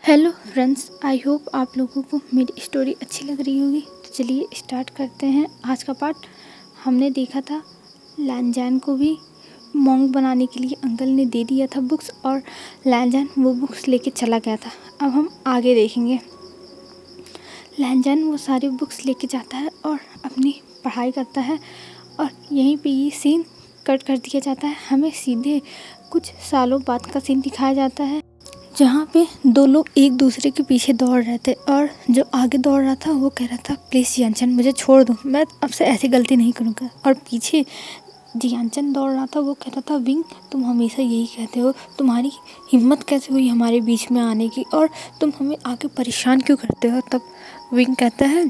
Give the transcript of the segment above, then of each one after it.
Hello friends, I hope आप लोगों को मेरी स्टोरी अच्छी लग रही होगी। तो चलिए स्टार्ट करते हैं आज का पार्ट। हमने देखा था लैनजैन को भी मॉन्क बनाने के लिए अंकल ने दे दिया था बुक्स, और लैनजैन वो बुक्स लेके चला गया था। अब हम आगे देखेंगे। लैनजैन वो सारी बुक्स लेके जाता है और अपनी पढ़ाई करता है, और यहीं पे ये सीन कट कर दिया जाता है। हमें सीधे कुछ सालों बाद का सीन दिखाया जाता है, जहाँ पे दो लोग एक दूसरे के पीछे दौड़ रहे थे, और जो आगे दौड़ रहा था वो कह रहा था, प्लीज़ जियानचन मुझे छोड़ दो, मैं अब से ऐसी गलती नहीं करूँगा। और पीछे जियानचन दौड़ रहा था, वो कह रहा था, विंग तुम हमेशा यही कहते हो, तुम्हारी हिम्मत कैसे हुई हमारे बीच में आने की, और तुम हमें आगे परेशान क्यों करते हो। तब विंग कहता है,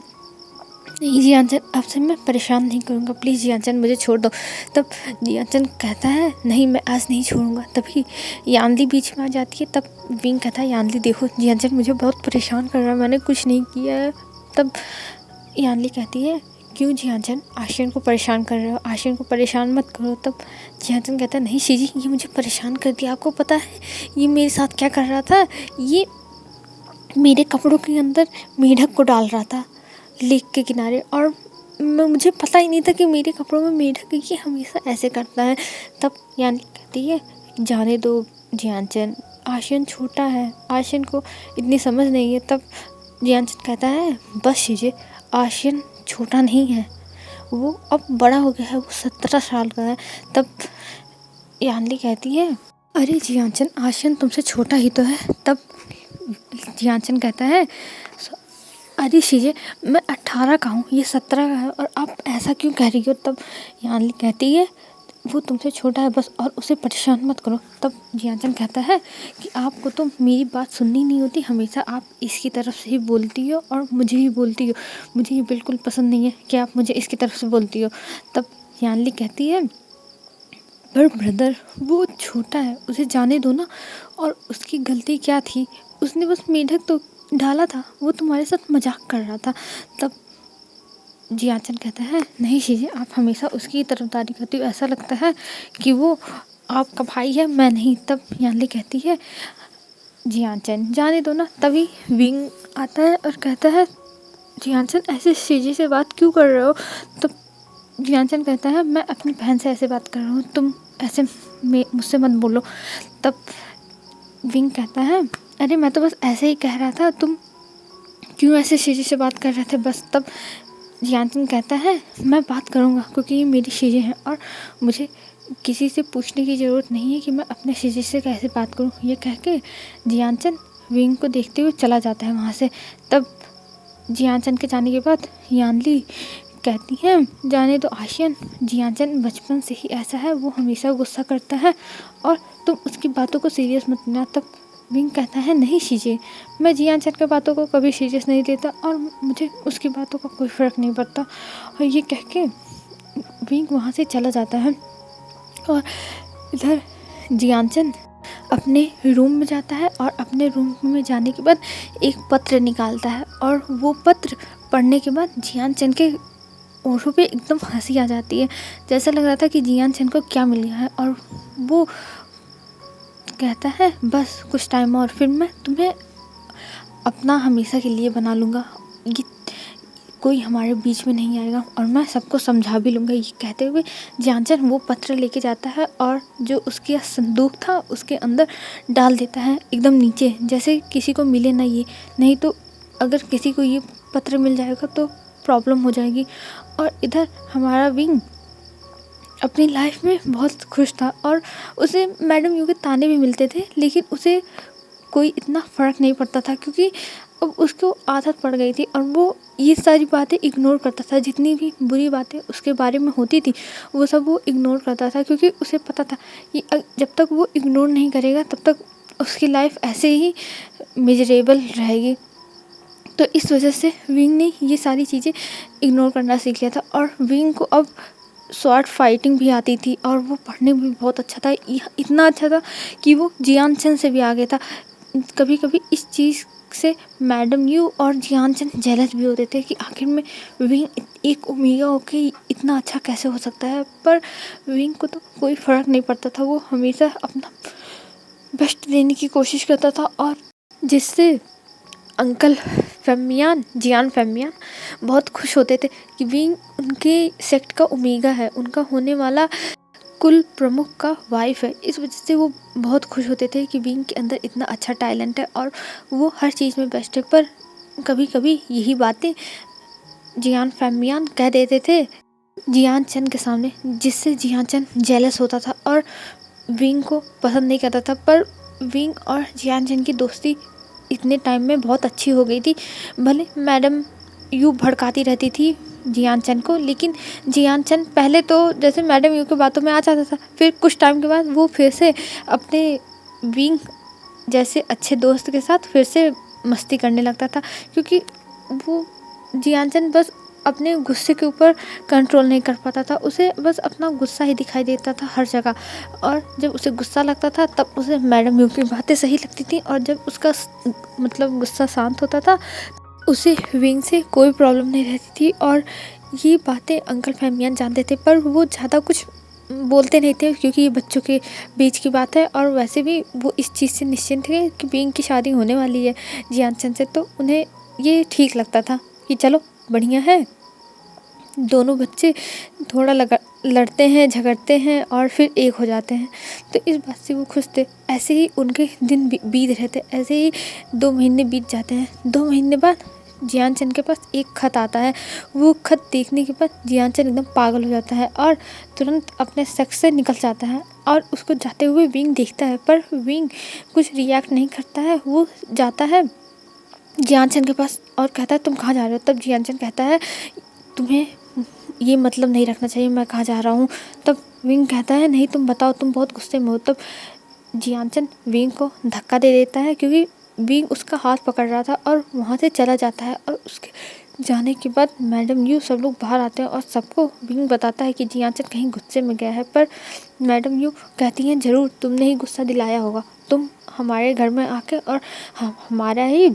नहीं जियानचन, अब से मैं परेशान नहीं करूँगा, प्लीज़ जियानचन मुझे छोड़ दो। तब जियानचन कहता है, नहीं मैं आज नहीं छोड़ूंगा। तभी यानली बीच में आ जाती है। तब विंग कहता है, यानली देखो जियानचन मुझे बहुत परेशान कर रहा है, मैंने कुछ नहीं किया है। तब यानली कहती है, क्यों जियानचन आशियन को परेशान कर रहे हो, आशियन को परेशान मत करो। तब जियानचन कहता है, नहीं शीजी, ये मुझे परेशान कर दिया। आपको पता है ये मेरे साथ क्या कर रहा था, ये मेरे कपड़ों के अंदर मेढक को डाल रहा था लेक के किनारे, और मुझे पता ही नहीं था कि मेरे कपड़ों में मेढक है, ये हमेशा ऐसे करता है। तब यानी कहती है, जाने दो जियानचन, आशियन छोटा है, आशियन को इतनी समझ नहीं है। तब जियानचन कहता है, बस शीजिए, आशियन छोटा नहीं है, वो अब बड़ा हो गया है, वो 17 साल का है। तब यानली कहती है, अरे जियानचन, आशियन तुमसे छोटा ही तो है। तब जियानचन कहता है, अरे शीजे, मैं 18 का हूँ, ये 17 का है, और आप ऐसा क्यों कह रही हो। तब यानली कहती है, वो तुमसे छोटा है बस, और उसे परेशान मत करो। तब जियानचन कहता है कि आपको तो मेरी बात सुननी नहीं होती, हमेशा आप इसकी तरफ से ही बोलती हो और मुझे ही बोलती हो, मुझे ये बिल्कुल पसंद नहीं है कि आप मुझे इसकी तरफ से बोलती हो। तब यानली कहती है, पर ब्रदर वो छोटा है, उसे जाने दो ना, और उसकी गलती क्या थी, उसने बस मेढक तो डाला था, वो तुम्हारे साथ मजाक कर रहा था। तब जियानचन कहता है, नहीं शीजे, आप हमेशा उसकी तरफदारी करती हो, ऐसा लगता है कि वो आपका भाई है, मैं नहीं। तब यानली कहती है, जियानचन जाने दो ना। तभी विंग आता है और कहता है, जियानचन ऐसे शीजे से बात क्यों कर रहे हो। तब जियानचन कहता है, मैं अपनी बहन से ऐसे बात कर रहा हूँ, तुम ऐसे मुझसे मत बोलो। तब विंग कहता है, अरे मैं तो बस ऐसे ही कह रहा था, तुम क्यों ऐसे शीजे से बात कर रहे थे बस। तब जियानचन कहता है, मैं बात करूँगा, क्योंकि ये मेरी शीजे हैं और मुझे किसी से पूछने की ज़रूरत नहीं है कि मैं अपने शीजे से कैसे बात करूँ। ये कह के जियानचन विंग को देखते हुए चला जाता है वहाँ से। तब जियानचन के जाने के बाद यानली कहती हैं, जाने दो आशियन, जियानचन बचपन से ही ऐसा है, वो हमेशा गुस्सा करता है और तुम उसकी बातों को सीरियस मत लेना। तब विंग कहता है, नहीं शीजे, मैं जियानचन की बातों को कभी सीरियस नहीं लेता और मुझे उसकी बातों का कोई फ़र्क नहीं पड़ता। और ये कह के विंग वहाँ से चला जाता है, और इधर जियानचन अपने रूम में जाता है, और अपने रूम में जाने के बाद एक पत्र निकालता है, और वो पत्र पढ़ने के बाद जियानचन के ओठों पे एकदम हंसी आ जाती है। जैसा लग रहा था कि जियानचन को क्या मिल गया है, और वो कहता है, बस कुछ टाइम और, फिर मैं तुम्हें अपना हमेशा के लिए बना लूँगा, ये कोई हमारे बीच में नहीं आएगा, और मैं सबको समझा भी लूँगा। ये कहते हुए जियानचन वो पत्र लेके जाता है, और जो उसके संदूक था उसके अंदर डाल देता है, एकदम नीचे, जैसे किसी को मिले ना ये, नहीं तो अगर किसी को ये पत्र मिल जाएगा तो प्रॉब्लम हो जाएगी। और इधर हमारा विंग अपनी लाइफ में बहुत खुश था, और उसे मैडम यू के ताने भी मिलते थे, लेकिन उसे कोई इतना फ़र्क नहीं पड़ता था, क्योंकि अब उसको आदत पड़ गई थी, और वो ये सारी बातें इग्नोर करता था। जितनी भी बुरी बातें उसके बारे में होती थी वो सब वो इग्नोर करता था, क्योंकि उसे पता था कि जब तक वो इग्नोर नहीं करेगा तब तक उसकी लाइफ ऐसे ही मिजरेबल रहेगी। तो इस वजह से विंग ने ये सारी चीज़ें इग्नोर करना सीख लिया था, और विंग को अब शॉर्ट फाइटिंग भी आती थी, और वो पढ़ने में भी बहुत अच्छा था। इतना अच्छा था कि वो जियानचन से भी आगे था। कभी कभी इस चीज़ से मैडम यू और जियानचन जेलस भी होते थे कि आखिर में विंग एक ओमेगा होके इतना अच्छा कैसे हो सकता है, पर विंग को तो कोई फ़र्क नहीं पड़ता था, वो हमेशा अपना बेस्ट देने की कोशिश करता था, और जिससे अंकल फ़ेमियान, जियान फ़ेमियान बहुत खुश होते थे कि विंग उनके सेक्ट का ओमेगा है, उनका होने वाला कुल प्रमुख का वाइफ है। इस वजह से वो बहुत खुश होते थे कि विंग के अंदर इतना अच्छा टैलेंट है और वो हर चीज़ में बेस्ट है। पर कभी कभी यही बातें जियान फ़ेमियान कह देते थे जियान चन के सामने, जिससे जियान चन जेलस होता था और विंग को पसंद नहीं करता था। पर विंग और जियान चन की दोस्ती इतने टाइम में बहुत अच्छी हो गई थी। भले मैडम यू भड़काती रहती थी जियान चन को, लेकिन जियान चन पहले तो जैसे मैडम यू की बातों में आ जाता था, फिर कुछ टाइम के बाद वो फिर से अपने विंग जैसे अच्छे दोस्त के साथ फिर से मस्ती करने लगता था, क्योंकि वो जियान चन बस अपने गुस्से के ऊपर कंट्रोल नहीं कर पाता था। उसे बस अपना गुस्सा ही दिखाई देता था हर जगह, और जब उसे गुस्सा लगता था तब उसे मैडम यू की बातें सही लगती थी, और जब उसका मतलब गुस्सा शांत होता था उसे विंग से कोई प्रॉब्लम नहीं रहती थी। और ये बातें अंकल फ़ेमियान जानते थे, पर वो ज़्यादा कुछ बोलते नहीं थे क्योंकि ये बच्चों के बीच की बात है, और वैसे भी वो इस चीज़ से निश्चिंत थे कि विंग की शादी होने वाली है जियान चन से, तो उन्हें ये ठीक लगता था कि चलो बढ़िया है, दोनों बच्चे थोड़ा लड़ते हैं, झगड़ते हैं और फिर एक हो जाते हैं। तो इस बात से वो खुश थे। ऐसे ही उनके दिन बीत रहे थे, ऐसे ही 2 महीने बीत जाते हैं। 2 महीने बाद जियान चन के पास एक खत आता है। वो खत देखने के बाद जियान चन एकदम पागल हो जाता है और तुरंत अपने शक से निकल जाता है, और उसको जाते हुए विंग देखता है, पर विंग कुछ रिएक्ट नहीं करता है। वो जाता है जियान चन के पास और कहता है तुम कहाँ जा रहे हो। तब जियान चन कहता है तुम्हें ये मतलब नहीं रखना चाहिए मैं कहाँ जा रहा हूँ। तब विंग कहता है नहीं तुम बताओ, तुम बहुत गुस्से में हो। तब जियान चन विंग को धक्का दे देता है, क्योंकि विंग उसका हाथ पकड़ रहा था, और वहाँ से चला जाता है। और उसके जाने के बाद मैडम यू सब लोग बाहर आते हैं और सबको विंग बताता है कि जियान चन कहीं गुस्से में गया है। पर मैडम यू कहती हैं ज़रूर तुमने ही गुस्सा दिलाया होगा, तुम हमारे घर में आके और हमारा ही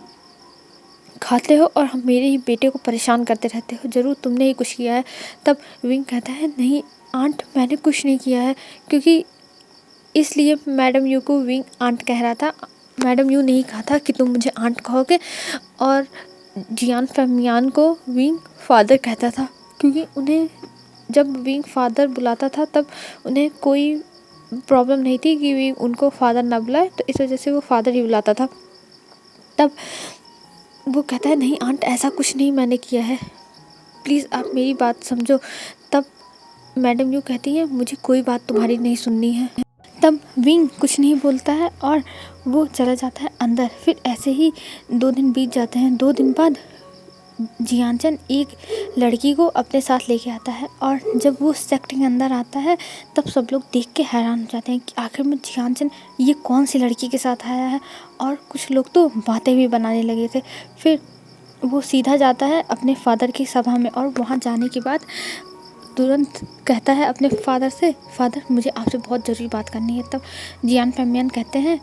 खाते हो और हम मेरे ही बेटे को परेशान करते रहते हो, ज़रूर तुमने ही कुछ किया है। तब विंग कहता है नहीं आंट मैंने कुछ नहीं किया है, क्योंकि इसलिए मैडम यू को विंग आंट कह रहा था। मैडम यू नहीं कहा था कि तुम मुझे आंट कहोगे। और जियान फ़ेमियान को विंग फादर कहता था, क्योंकि उन्हें जब विंग फादर बुलाता था तब उन्हें कोई प्रॉब्लम नहीं थी कि विंग उनको फादर ना बुलाए, तो इस वजह से वो फादर ही बुलाता था। तब वो कहता है नहीं आंट ऐसा कुछ नहीं मैंने किया है, प्लीज़ आप मेरी बात समझो। तब मैडम यू कहती है मुझे कोई बात तुम्हारी नहीं सुननी है। तब विंग कुछ नहीं बोलता है और वो चला जाता है अंदर। फिर ऐसे ही 2 दिन बीत जाते हैं। 2 दिन बाद जियान चन एक लड़की को अपने साथ लेके आता है, और जब वो सेक्ट के अंदर आता है तब सब लोग देख के हैरान हो जाते हैं कि आखिर में जियान चन ये कौन सी लड़की के साथ आया है। और कुछ लोग तो बातें भी बनाने लगे थे। फिर वो सीधा जाता है अपने फादर की सभा में, और वहाँ जाने के बाद तुरंत कहता है अपने फादर से फादर मुझे आपसे बहुत ज़रूरी बात करनी है। तब जियान फ़ेमियान कहते हैं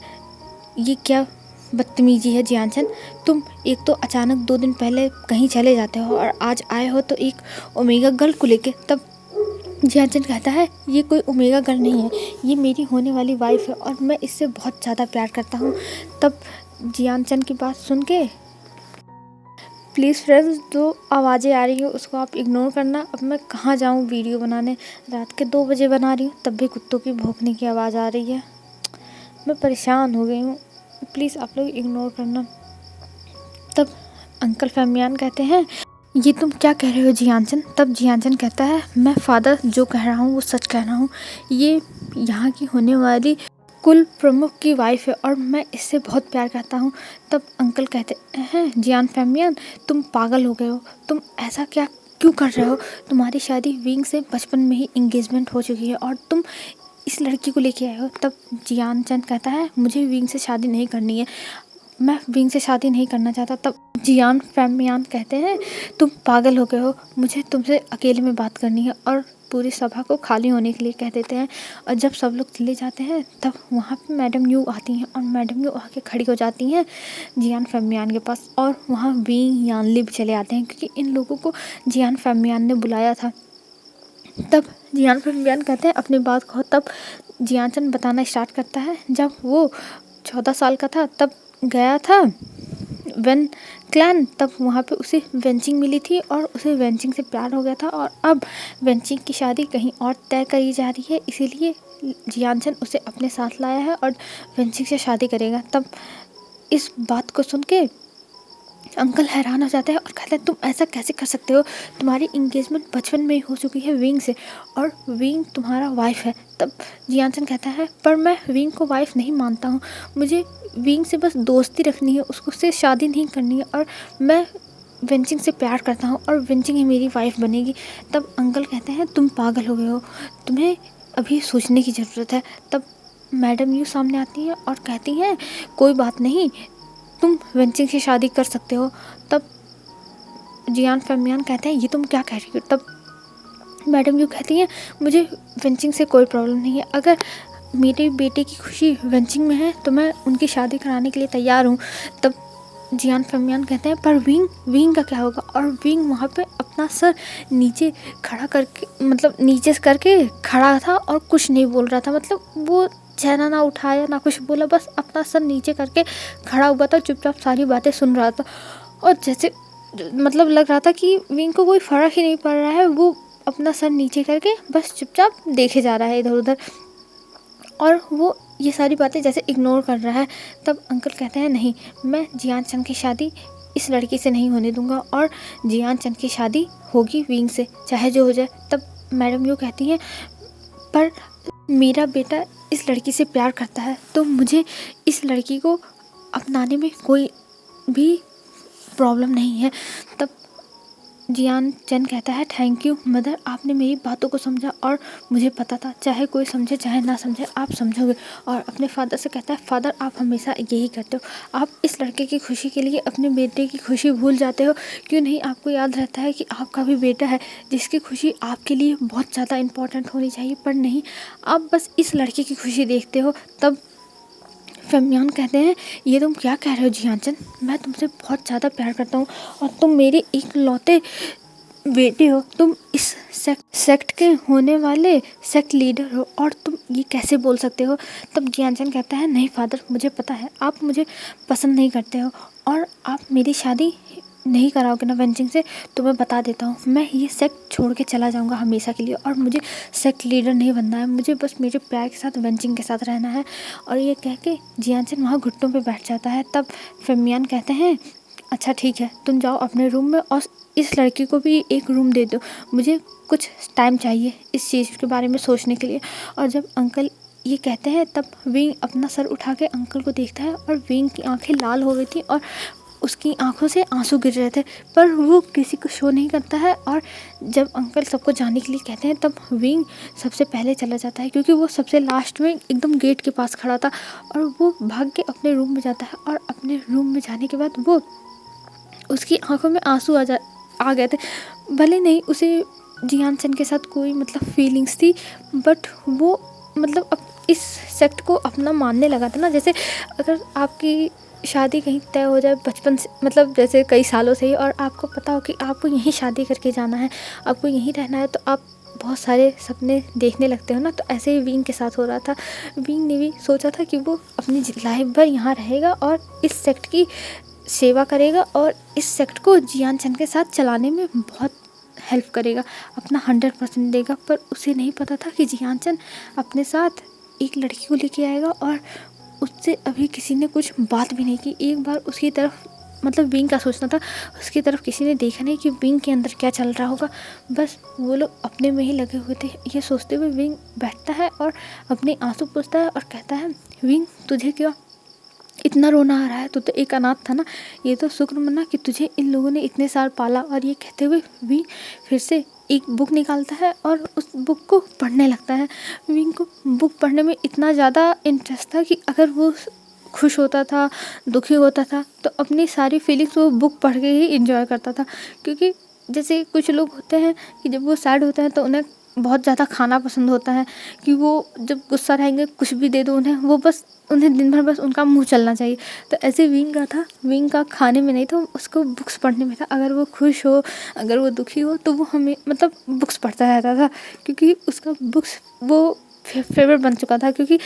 ये क्या बदतमीजी है जियान चन, तुम एक तो अचानक 2 दिन पहले कहीं चले जाते हो और आज आए हो तो एक ओमेगा गर्ल को लेके। तब जियान चन कहता है ये कोई ओमेगा गर्ल नहीं है, ये मेरी होने वाली वाइफ है और मैं इससे बहुत ज़्यादा प्यार करता हूँ। तब जियान चन की बात सुन के प्लीज़ फ्रेंड्स जो आवाज़ें आ रही हो उसको आप इग्नोर करना। अब मैं कहाँ जाऊँ वीडियो बनाने, रात के 2 बजे बना रही हूँ तब भी कुत्तों की भौंकने की आवाज़ आ रही है। मैं परेशान हो गई हूँ, प्लीज़ आप लोग इग्नोर करना। तब अंकल फ़ेमियान कहते हैं ये तुम क्या कह रहे हो जियान चन। तब जियान चन कहता है मैं फादर जो कह रहा हूँ वो सच कह रहा हूँ, ये यहाँ की होने वाली कुल प्रमुख की वाइफ है और मैं इससे बहुत प्यार करता हूँ। तब अंकल कहते हैं जियान फ़ेमियान तुम पागल हो गए हो, तुम ऐसा क्या क्यों कर रहे हो, तुम्हारी शादी विंग से बचपन में ही इंगेजमेंट हो चुकी है और तुम इस लड़की को लेके आए हो। तब जियान चन कहता है मुझे विंग से शादी नहीं करनी है, मैं विंग से शादी नहीं करना चाहता। तब जियान फ़ेमियान कहते हैं तुम पागल हो गए हो, मुझे तुमसे अकेले में बात करनी है, और पूरी सभा को खाली होने के लिए कह देते हैं। और जब सब लोग चले जाते हैं तब वहाँ पे मैडम यू आती हैं और मैडम यू आके खड़ी हो जाती हैं जियान फ़ेमियान के पास, और वहाँ विंग यानली भी चले आते हैं क्योंकि इन लोगों को जियान फ़ेमियान ने बुलाया था। तब जियान फ़ेमियान कहते हैं अपनी बात कहो। तब जियान चन बताना स्टार्ट करता है जब वो 14 साल का था तब गया था वेन क्लैन, तब वहाँ पे उसे वेंचिंग मिली थी और उसे वेंचिंग से प्यार हो गया था और अब वेंचिंग की शादी कहीं और तय करी जा रही है, इसीलिए जियानचन उसे अपने साथ लाया है और वेंचिंग से शादी करेगा। तब इस बात को सुन के अंकल हैरान हो जाते हैं और कहते हैं तुम ऐसा कैसे कर सकते हो, तुम्हारी इंगेजमेंट बचपन में ही हो चुकी है विंग से और विंग तुम्हारा वाइफ है। तब जियानचन कहता है पर मैं विंग को वाइफ नहीं मानता हूँ, मुझे विंग से बस दोस्ती रखनी है, उसको से शादी नहीं करनी है और मैं वेंचिंग से प्यार करता हूँ और वेंचिंग ही मेरी वाइफ बनेगी। तब अंकल कहते हैं तुम पागल हो गए हो, तुम्हें अभी सोचने की ज़रूरत है। तब मैडम यू सामने आती हैं और कहती हैं कोई बात नहीं, तुम वेंचिंग से शादी कर सकते हो। तब जियान फैमियान कहते हैं ये तुम क्या कह रही हो। तब मैडम यू कहती हैं मुझे वेंचिंग से कोई प्रॉब्लम नहीं है, अगर मेरे बेटे की खुशी वेंचिंग में है तो मैं उनकी शादी कराने के लिए तैयार हूँ। तब जियान फैमियान कहते हैं पर विंग का क्या होगा, और विंग वहाँ पे अपना सर नीचे खड़ा करके मतलब नीचे से करके खड़ा था और कुछ नहीं बोल रहा था, मतलब वो चेहरा ना उठाया ना कुछ बोला, बस अपना सर नीचे करके खड़ा हुआ था, चुपचाप सारी बातें सुन रहा था और जैसे मतलब लग रहा था कि विंग को कोई फ़र्क ही नहीं पड़ रहा है, वो अपना सर नीचे करके बस चुपचाप देखे जा रहा है इधर उधर और वो ये सारी बातें जैसे इग्नोर कर रहा है। तब अंकल कहते हैं नहीं, मैं जियानचन की शादी इस लड़की से नहीं होने दूंगा और जियानचन की शादी होगी विंग से, चाहे जो हो जाए। तब मैडम यू कहती हैं पर मेरा बेटा इस लड़की से प्यार करता है तो मुझे इस लड़की को अपनाने में कोई भी प्रॉब्लम नहीं है। तब जियानचन कहता है थैंक यू मदर, आपने मेरी बातों को समझा और मुझे पता था चाहे कोई समझे चाहे ना समझे आप समझोगे। और अपने फादर से कहता है फादर आप हमेशा यही करते हो, आप इस लड़के की खुशी के लिए अपने बेटे की खुशी भूल जाते हो, क्यों नहीं आपको याद रहता है कि आपका भी बेटा है जिसकी खुशी आपके लिए बहुत ज़्यादा इम्पोर्टेंट होनी चाहिए, पर नहीं आप बस इस लड़के की खुशी देखते हो। तब फैमियान कहते हैं ये तुम क्या कह रहे हो जियानचन, मैं तुमसे बहुत ज़्यादा प्यार करता हूँ और तुम मेरे इकलौते बेटे हो, तुम इस सेक्ट के होने वाले सेक्ट लीडर हो और तुम ये कैसे बोल सकते हो। तब जियानचन कहता है नहीं फादर मुझे पता है आप मुझे पसंद नहीं करते हो और आप मेरी शादी नहीं कराओगे ना वेंचिंग से, तो मैं बता देता हूँ मैं ये सेक्ट छोड़ के चला जाऊँगा हमेशा के लिए और मुझे सेक्ट लीडर नहीं बनना है, मुझे बस मेरे प्यार के साथ वेंचिंग के साथ रहना है। और ये कह के जियानचन वहाँ घुटनों पे बैठ जाता है। तब फैमियान कहते हैं अच्छा ठीक है तुम जाओ अपने रूम में और इस लड़की को भी एक रूम दे दो, मुझे कुछ टाइम चाहिए इस चीज़ के बारे में सोचने के लिए। और जब अंकल ये कहते हैं तब विंग अपना सर उठा के अंकल को देखता है और विंग की आंखें लाल हो गई थी और उसकी आंखों से आंसू गिर रहे थे, पर वो किसी को शो नहीं करता है। और जब अंकल सबको जाने के लिए कहते हैं तब विंग सबसे पहले चला जाता है क्योंकि वो सबसे लास्ट में एकदम गेट के पास खड़ा था और वो भाग के अपने रूम में जाता है और अपने रूम में जाने के बाद वो उसकी आंखों में आंसू आ गए थे। भले नहीं उसे जियानचन के साथ कोई मतलब फीलिंग्स थी, बट वो मतलब अब इस सेक्ट को अपना मानने लगा था ना, जैसे अगर आपकी शादी कहीं तय हो जाए बचपन से मतलब जैसे कई सालों से ही और आपको पता हो कि आपको यहीं शादी करके जाना है, आपको यहीं रहना है, तो आप बहुत सारे सपने देखने लगते हो ना। तो ऐसे ही विंग के साथ हो रहा था, विंग ने भी सोचा था कि वो अपनी लाइफ भर यहाँ रहेगा और इस सेक्ट की सेवा करेगा और इस सेक्ट को जियानचन के साथ चलाने में बहुत हेल्प करेगा, अपना 100% देगा। पर उसे नहीं पता था कि जियानचन अपने साथ एक लड़की को लेके आएगा और उससे अभी किसी ने कुछ बात भी नहीं की। एक बार उसकी तरफ मतलब विंग का सोचना था, उसकी तरफ किसी ने देखा नहीं कि विंग के अंदर क्या चल रहा होगा, बस वो लोग अपने में ही लगे हुए थे। ये सोचते हुए विंग बैठता है और अपने आंसू पोंछता है और कहता है विंग तुझे क्या इतना रोना आ रहा है, तू तो एक अनाथ था ना, ये तो शुक्र मना कि तुझे इन लोगों ने इतने साल पाला। और ये कहते हुए विंग फिर से एक बुक निकालता है और उस बुक को पढ़ने लगता है। विंग को बुक पढ़ने में इतना ज़्यादा इंटरेस्ट था कि अगर वो खुश होता था दुखी होता था तो अपनी सारी फीलिंग्स वो बुक पढ़ के ही इंजॉय करता था। क्योंकि जैसे कुछ लोग होते हैं कि जब वो सैड होते हैं तो उन्हें बहुत ज़्यादा खाना पसंद होता है कि वो जब गुस्सा रहेंगे कुछ भी दे दो उन्हें, वो बस उन्हें दिन भर बस उनका मुंह चलना चाहिए। तो ऐसे विंग का था, विंग का खाने में नहीं था, उसको बुक्स पढ़ने में था। अगर वो खुश हो अगर वो दुखी हो तो वो हमें मतलब बुक्स पढ़ता रहता था, क्योंकि उसका बुक्स वो फेवरेट बन चुका था। क्योंकि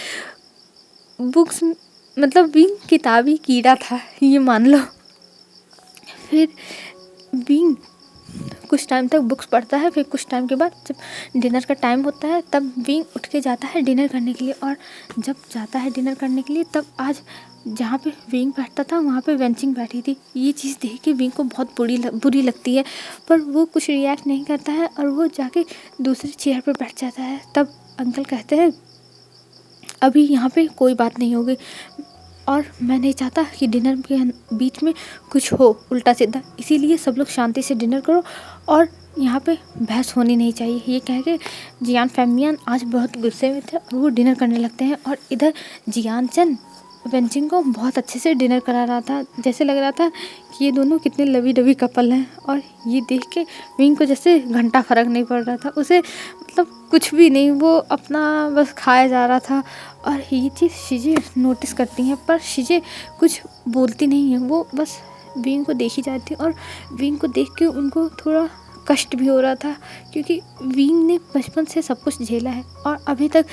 बुक्स मतलब विंग किताबी कीड़ा था, ये मान लो। फिर विंग कुछ टाइम तक बुक्स पढ़ता है। फिर कुछ टाइम के बाद जब डिनर का टाइम होता है तब विंग उठ के जाता है डिनर करने के लिए। और जब जाता है डिनर करने के लिए तब आज जहाँ पे विंग बैठता था वहाँ पे वेंचिंग बैठी थी। ये चीज़ देख के विंग को बहुत बुरी लगती है, पर वो कुछ रिएक्ट नहीं करता है और वो जाके दूसरी चेयर पे बैठ जाता है। तब अंकल कहते हैं अभी यहाँ पे कोई बात नहीं होगी और मैं नहीं चाहता कि डिनर के बीच में कुछ हो उल्टा सीधा, इसीलिए सब लोग शांति से डिनर करो और यहाँ पे बहस होनी नहीं चाहिए। ये कह के जियान फैमियान आज बहुत गुस्से में थे और वो डिनर करने लगते हैं। और इधर जियान चंद वेंचिंग को बहुत अच्छे से डिनर करा रहा था, जैसे लग रहा था कि ये दोनों कितने लवी डवी कपल हैं। और ये देख के विंग को जैसे घंटा फ़र्क नहीं पड़ रहा था, उसे मतलब कुछ भी नहीं, वो अपना बस खाया जा रहा था। और ये चीज़ शीजे नोटिस करती हैं, पर शीजे कुछ बोलती नहीं है, वो बस विंग को देखी जाती है। और विंग को देख के उनको थोड़ा कष्ट भी हो रहा था, क्योंकि विंग ने बचपन से सब कुछ झेला है और अभी तक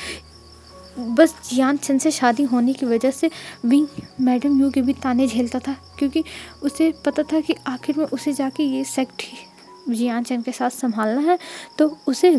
बस जियान चंद से शादी होने की वजह से विंग मैडम यू के भी ताने झेलता था, क्योंकि उसे पता था कि आखिर में उसे जाके ये सेक्ट जियान चंद के साथ संभालना है, तो उसे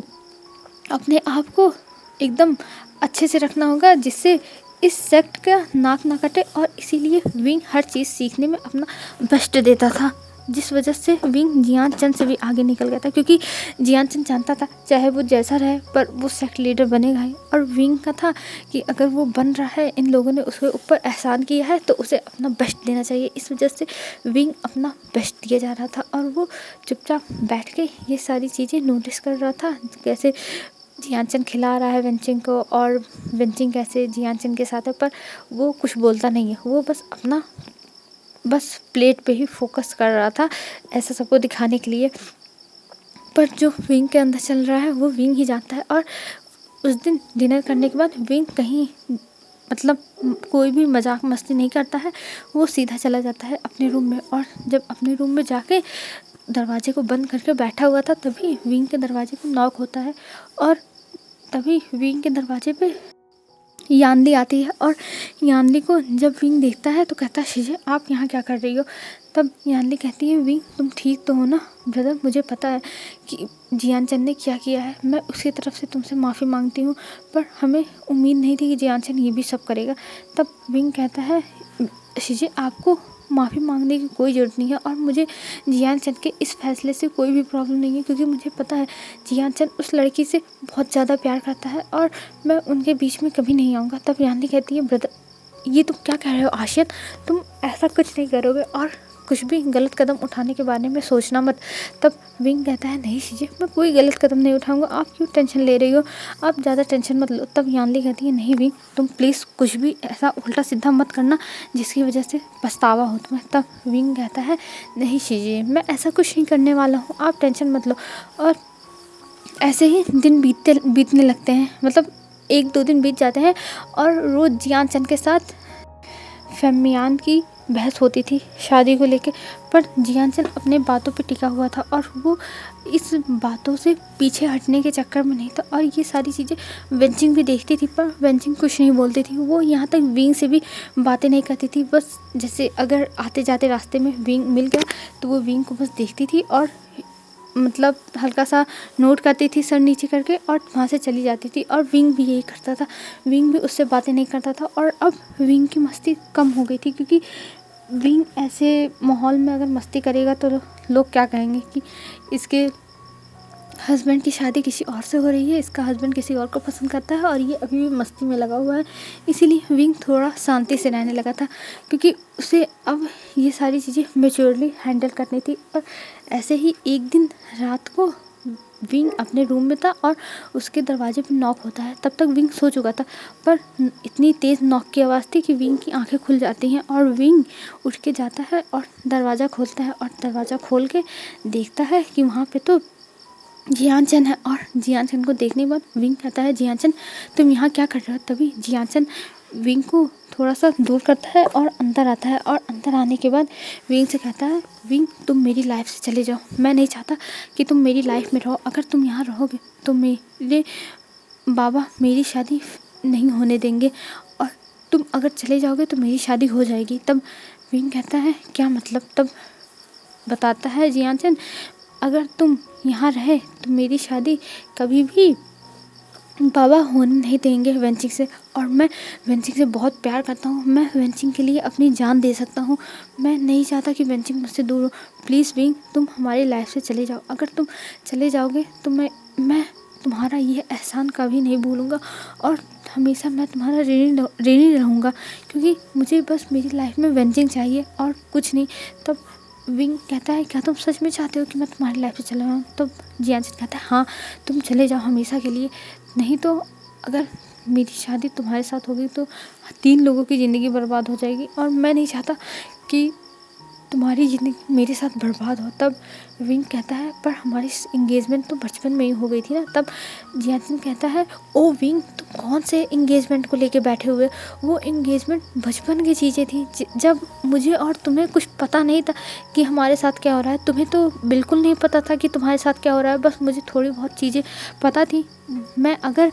अपने आप को एकदम अच्छे से रखना होगा जिससे इस सेक्ट का नाक ना कटे। और इसीलिए विंग हर चीज़ सीखने में अपना बेस्ट देता था, जिस वजह से विंग जियान चंद से भी आगे निकल गया था, क्योंकि जियान चंद जानता था चाहे वो जैसा रहे पर वो सेक्ट लीडर बनेगा ही। और विंग का था कि अगर वो बन रहा है, इन लोगों ने उसके ऊपर एहसान किया है, तो उसे अपना बेस्ट देना चाहिए। इस वजह से विंग अपना बेस्ट दिया जा रहा था और वो चुपचाप बैठ के ये सारी चीज़ें नोटिस कर रहा था, कैसे जियान चंद खिला रहा है वेंचिंग को और वेंचिंग कैसे जियान चंद के साथ है, पर वो कुछ बोलता नहीं है, वो बस अपना प्लेट पे ही फोकस कर रहा था, ऐसा सबको दिखाने के लिए। पर जो विंग के अंदर चल रहा है वो विंग ही जानता है। और उस दिन डिनर करने के बाद विंग कहीं मतलब कोई भी मजाक मस्ती नहीं करता है, वो सीधा चला जाता है अपने रूम में। और जब अपने रूम में जाके दरवाजे को बंद करके बैठा हुआ था, तभी विंग के दरवाजे पे नॉक होता है और तभी विंग के दरवाजे पे यानली आती है। और यानली को जब विंग देखता है तो कहता है शीजे आप यहाँ क्या कर रही हो। तब यानली कहती है विंग तुम ठीक तो हो ना ब्रदर, मुझे पता है कि जियान चंद ने क्या किया है, मैं उसकी तरफ से तुमसे माफ़ी मांगती हूँ, पर हमें उम्मीद नहीं थी कि जियान चंद ये भी सब करेगा। तब विंग कहता है शीजे आपको माफ़ी मांगने की कोई ज़रूरत नहीं है और मुझे जियान चंद के इस फैसले से कोई भी प्रॉब्लम नहीं है, क्योंकि मुझे पता है जियान चंद उस लड़की से बहुत ज़्यादा प्यार करता है और मैं उनके बीच में कभी नहीं आऊँगा। तब यानी कहती है ब्रदर ये तुम क्या कह रहे हो आशियत, तुम ऐसा कुछ नहीं करोगे और कुछ भी गलत कदम उठाने के बारे में सोचना मत। तब विंग कहता है नहीं शीजे मैं कोई गलत कदम नहीं उठाऊंगा, आप क्यों टेंशन ले रही हो, आप ज़्यादा टेंशन मत लो। तब यानली कहती है नहीं विंग तुम प्लीज़ कुछ भी ऐसा उल्टा सीधा मत करना जिसकी वजह से पछतावा हो तुम्हें। तब विंग कहता है नहीं शीजे मैं ऐसा कुछ नहीं करने वाला हूँ, आप टेंशन मत लो। और ऐसे ही दिन बीतने लगते हैं, मतलब 1-2 दिन बीत जाते हैं और रोज़ जियान चंद के साथ फैमियान की बहस होती थी शादी को लेके। पर जियान चंद अपने बातों पे टिका हुआ था और वो इस बातों से पीछे हटने के चक्कर में नहीं था। और ये सारी चीज़ें वेंचिंग भी देखती थी, पर वेंचिंग कुछ नहीं बोलती थी, वो यहाँ तक विंग से भी बातें नहीं करती थी। बस जैसे अगर आते जाते रास्ते में विंग मिल गया तो वो विंग को बस देखती थी और मतलब हल्का सा नोट करती थी सर नीचे करके और वहाँ से चली जाती थी। और विंग भी यही करता था, विंग भी उससे बातें नहीं करता था। और अब विंग की मस्ती कम हो गई थी, क्योंकि विंग ऐसे माहौल में अगर मस्ती करेगा तो लोग क्या कहेंगे कि इसके हस्बैंड की शादी किसी और से हो रही है, इसका हस्बैंड किसी और को पसंद करता है और ये अभी भी मस्ती में लगा हुआ है। इसीलिए विंग थोड़ा शांति से रहने लगा था, क्योंकि उसे अब ये सारी चीज़ें मैच्योरली हैंडल करनी थी। और ऐसे ही एक दिन रात को विंग अपने रूम में था और उसके दरवाजे पर नॉक होता है। तब तक विंग सो चुका था, पर इतनी तेज़ नॉक की आवाज़ थी कि विंग की आंखें खुल जाती हैं और विंग उठ के जाता है और दरवाज़ा खोलता है। और दरवाज़ा खोल के देखता है कि वहाँ पे तो जियान चंद है। और जियान चंद को देखने के बाद विंग कहता है जियान चंद तुम यहाँ क्या कर रहे हो। तभी जियान चंद विंग को थोड़ा सा दूर करता है और अंदर आता है। और अंदर आने के बाद विंग से कहता है विंग तुम मेरी लाइफ से चले जाओ, मैं नहीं चाहता कि तुम मेरी लाइफ में रहो, अगर तुम यहाँ रहोगे तो मेरे बाबा मेरी शादी नहीं होने देंगे और तुम अगर चले जाओगे तो मेरी शादी हो जाएगी। तब विंग कहता है क्या मतलब? तब बताता है जियाचन, अगर तुम यहाँ रहे तो मेरी शादी कभी भी बाबा होने नहीं देंगे वेंचिंग से, और मैं वेंचिंग से बहुत प्यार करता हूँ। मैं वेंचिंग के लिए अपनी जान दे सकता हूँ। मैं नहीं चाहता कि वेंचिंग मुझसे दूर हो। प्लीज़ विंग, तुम हमारी लाइफ से चले जाओ। अगर तुम चले जाओगे तो मैं तुम्हारा ये एहसान कभी नहीं भूलूँगा, और हमेशा मैं तुम्हारा ऋणी रहूँगा, क्योंकि मुझे बस मेरी लाइफ में वेंचिंग चाहिए और कुछ नहीं। तब विंग कहता है क्या तुम सच में चाहते हो कि मैं तुम्हारी लाइफ से चला जाऊँ? तब जियाचन कहता है हाँ, तुम चले जाओ हमेशा के लिए। नहीं तो अगर मेरी शादी तुम्हारे साथ होगी तो 3 लोगों की ज़िंदगी बर्बाद हो जाएगी, और मैं नहीं चाहता कि तुम्हारी ज़िंदगी मेरे साथ बर्बाद हो। तब विंग कहता है पर हमारी इंगेजमेंट तो बचपन में ही हो गई थी ना। तब जियाचन कहता है ओ विंग, तुम कौन से इंगेजमेंट को लेके बैठे हुए? वो इंगेजमेंट बचपन की चीज़ें थी, जब मुझे और तुम्हें कुछ पता नहीं था कि हमारे साथ क्या हो रहा है। तुम्हें तो बिल्कुल नहीं पता था कि तुम्हारे साथ क्या हो रहा है, बस मुझे थोड़ी बहुत चीज़ें पता थी। मैं अगर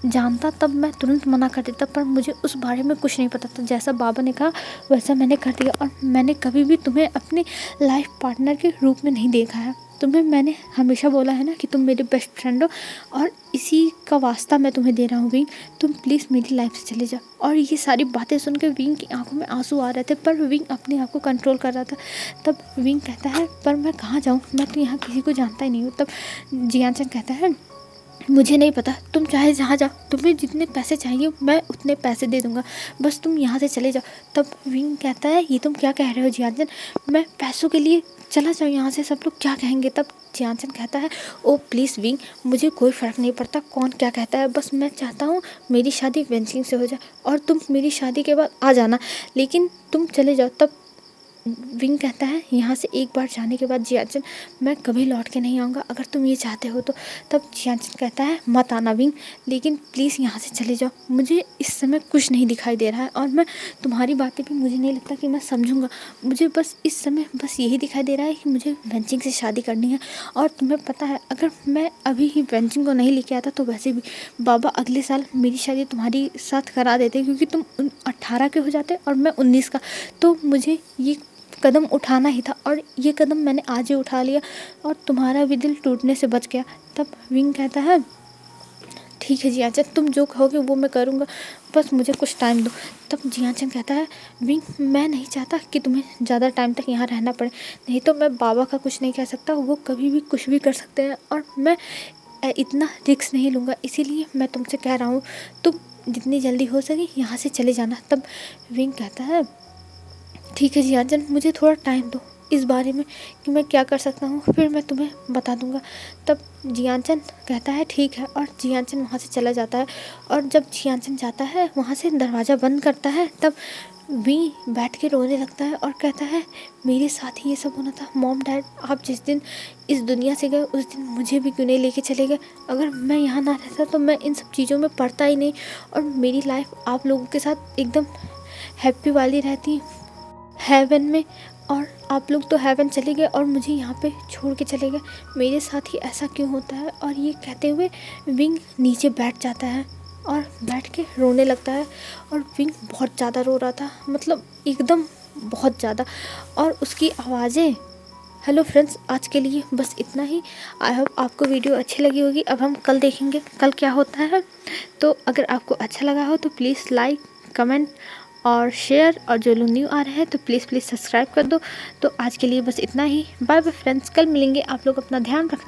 जानता तब मैं तुरंत मना कर देता, पर मुझे उस बारे में कुछ नहीं पता था। जैसा बाबा ने कहा वैसा मैंने कर दिया, और मैंने कभी भी तुम्हें अपने लाइफ पार्टनर के रूप में नहीं देखा है। तुम्हें मैंने हमेशा बोला है ना कि तुम मेरे बेस्ट फ्रेंड हो, और इसी का वास्ता मैं तुम्हें दे रहा हूँ विंग। तुम प्लीज़ मेरी लाइफ से चले जाओ। और ये सारी बातें सुन के विंग की आंखों में आंसू आ रहे थे, पर विंग अपने आप को कंट्रोल कर रहा था। तब विंग कहता है पर मैं कहाँ जाऊँ, मैं तो यहाँ किसी को जानता ही नहीं हूँ। तब जियाचन कहता है मुझे नहीं पता, तुम चाहे जहाँ जाओ, तुम्हें जितने पैसे चाहिए मैं उतने पैसे दे दूँगा, बस तुम यहाँ से चले जाओ। तब विंग कहता है ये तुम क्या कह रहे हो जियाचन, मैं पैसों के लिए चला जाऊँ यहाँ से, सब लोग क्या कहेंगे? तब जियाचन कहता है ओ प्लीज़ विंग, मुझे कोई फ़र्क नहीं पड़ता कौन क्या कहता है, बस मैं चाहता हूँ मेरी शादी वेंचिंग से हो जाए, और तुम मेरी शादी के बाद आ जाना, लेकिन तुम चले जाओ। तब विंग कहता है यहाँ से एक बार जाने के बाद जियाचन मैं कभी लौट के नहीं आऊँगा, अगर तुम ये चाहते हो तो। तब जियाचन कहता है मत आना विंग, लेकिन प्लीज़ यहाँ से चले जाओ। मुझे इस समय कुछ नहीं दिखाई दे रहा है, और मैं तुम्हारी बातें भी मुझे नहीं लगता कि मैं समझूंगा। मुझे बस इस समय बस यही दिखाई दे रहा है कि मुझे वेंचिंग से शादी करनी है। और तुम्हें पता है अगर मैं अभी ही वेंचिंग को नहीं लेके आता तो वैसे भी बाबा अगले साल मेरी शादी तुम्हारी साथ करा देते, क्योंकि तुम 18 के हो जाते और मैं 19 का। तो मुझे ये कदम उठाना ही था, और ये कदम मैंने आज ही उठा लिया, और तुम्हारा भी दिल टूटने से बच गया। तब विंग कहता है ठीक है जियाचन, तुम जो कहोगे वो मैं करूँगा, बस मुझे कुछ टाइम दो। तब जियाचन कहता है विंग, मैं नहीं चाहता कि तुम्हें ज़्यादा टाइम तक यहाँ रहना पड़े, नहीं तो मैं बाबा का कुछ नहीं कह सकता, वो कभी भी कुछ भी कर सकते हैं, और मैं इतना रिस्क नहीं लूँगा, इसीलिए मैं तुमसे कह रहा हूँ तुम जितनी जल्दी हो सके यहाँ से चले जाना। तब विंग कहता है ठीक है जियाचन, मुझे थोड़ा टाइम दो इस बारे में कि मैं क्या कर सकता हूँ, फिर मैं तुम्हें बता दूँगा। तब जियाचन कहता है ठीक है, और जियाचन वहाँ से चला जाता है। और जब जियाचन जाता है वहाँ से दरवाज़ा बंद करता है, तब वी बैठ के रोने लगता है और कहता है मेरे साथ ही ये सब होना था। मॉम डैड, आप जिस दिन इस दुनिया से गए उस दिन मुझे भी क्यों नहीं लेके चले गए? अगर मैं यहाँ ना रहता तो मैं इन सब चीज़ों में पड़ता ही नहीं, और मेरी लाइफ आप लोगों के साथ एकदम हैप्पी वाली रहती हेवन में, और आप लोग तो हेवन चले गए और मुझे यहाँ पे छोड़ के चले गए। मेरे साथ ही ऐसा क्यों होता है? और ये कहते हुए विंग नीचे बैठ जाता है और बैठ के रोने लगता है। और विंग बहुत ज़्यादा रो रहा था, मतलब एकदम बहुत ज़्यादा, और उसकी आवाज़ें। हेलो फ्रेंड्स, आज के लिए बस इतना ही। आई होप आपको वीडियो अच्छी लगी होगी। अब हम कल देखेंगे कल क्या होता है। तो अगर आपको अच्छा लगा हो तो प्लीज़ लाइक, कमेंट और शेयर, और जो लोग न्यू आ रहे हैं तो प्लीज़ सब्सक्राइब कर दो। तो आज के लिए बस इतना ही। बाय बाय फ्रेंड्स, कल मिलेंगे। आप लोग अपना ध्यान रखना।